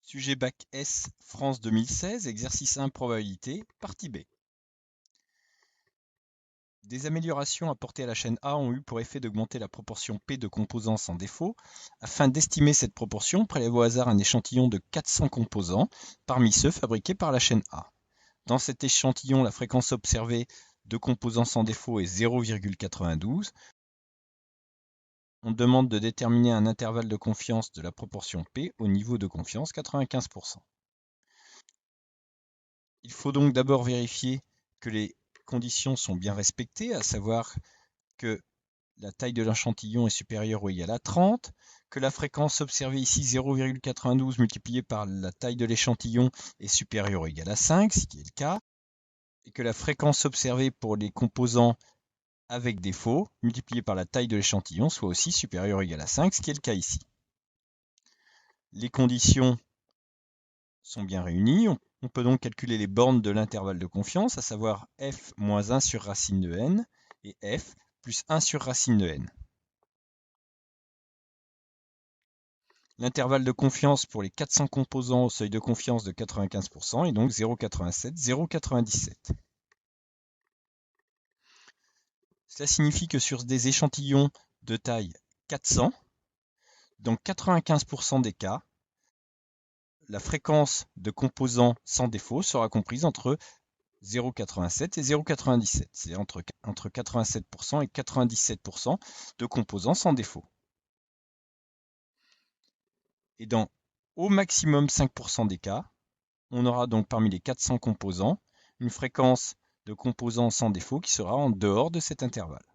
Sujet bac S, France 2016, exercice 1, probabilité, partie B. Des améliorations apportées à la chaîne A ont eu pour effet d'augmenter la proportion P de composants sans défaut. Afin d'estimer cette proportion, prélève au hasard un échantillon de 400 composants, parmi ceux fabriqués par la chaîne A. Dans cet échantillon, la fréquence observée de composants sans défaut est 0,92. On demande de déterminer un intervalle de confiance de la proportion P au niveau de confiance 95%. Il faut donc d'abord vérifier que les conditions sont bien respectées, à savoir que la taille de l'échantillon est supérieure ou égale à 30, que la fréquence observée ici 0,92 multipliée par la taille de l'échantillon est supérieure ou égale à 5, ce qui est le cas, et que la fréquence observée pour les composants avec défaut multipliée par la taille de l'échantillon soit aussi supérieure ou égale à 5, ce qui est le cas ici. Les conditions sont bien réunies. On peut donc calculer les bornes de l'intervalle de confiance, à savoir f moins 1 sur racine de n et f plus 1 sur racine de n. L'intervalle de confiance pour les 400 composants au seuil de confiance de 95% est donc 0,87, 0,97. Cela signifie que sur des échantillons de taille 400, dans 95% des cas, la fréquence de composants sans défaut sera comprise entre 0,87 et 0,97, c'est entre 87% et 97% de composants sans défaut. Et dans au maximum 5% des cas, on aura donc parmi les 400 composants une fréquence de composants sans défaut qui sera en dehors de cet intervalle.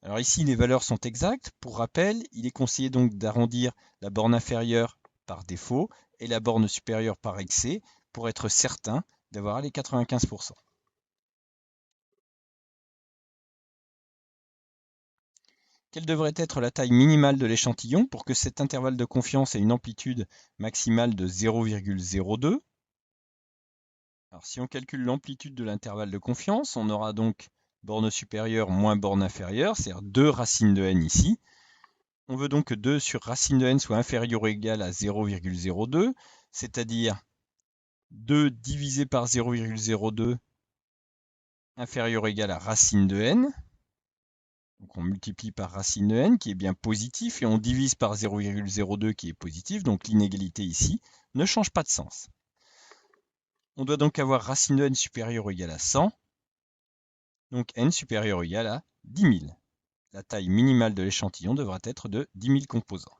Alors ici, les valeurs sont exactes. Pour rappel, il est conseillé donc d'arrondir la borne inférieure par défaut et la borne supérieure par excès pour être certain d'avoir les 95%. Quelle devrait être la taille minimale de l'échantillon pour que cet intervalle de confiance ait une amplitude maximale de 0,02? Alors si on calcule l'amplitude de l'intervalle de confiance, on aura donc borne supérieure moins borne inférieure, c'est-à-dire 2 racines de n ici. On veut donc que 2 sur racine de n soit inférieur ou égal à 0,02, c'est-à-dire 2 divisé par 0,02 inférieur ou égal à racine de n. Donc on multiplie par racine de n qui est bien positif et on divise par 0,02 qui est positif, donc l'inégalité ici ne change pas de sens. On doit donc avoir racine de n supérieure ou égale à 100, donc n supérieur ou égal à 10 000. La taille minimale de l'échantillon devra être de 10 000 composants.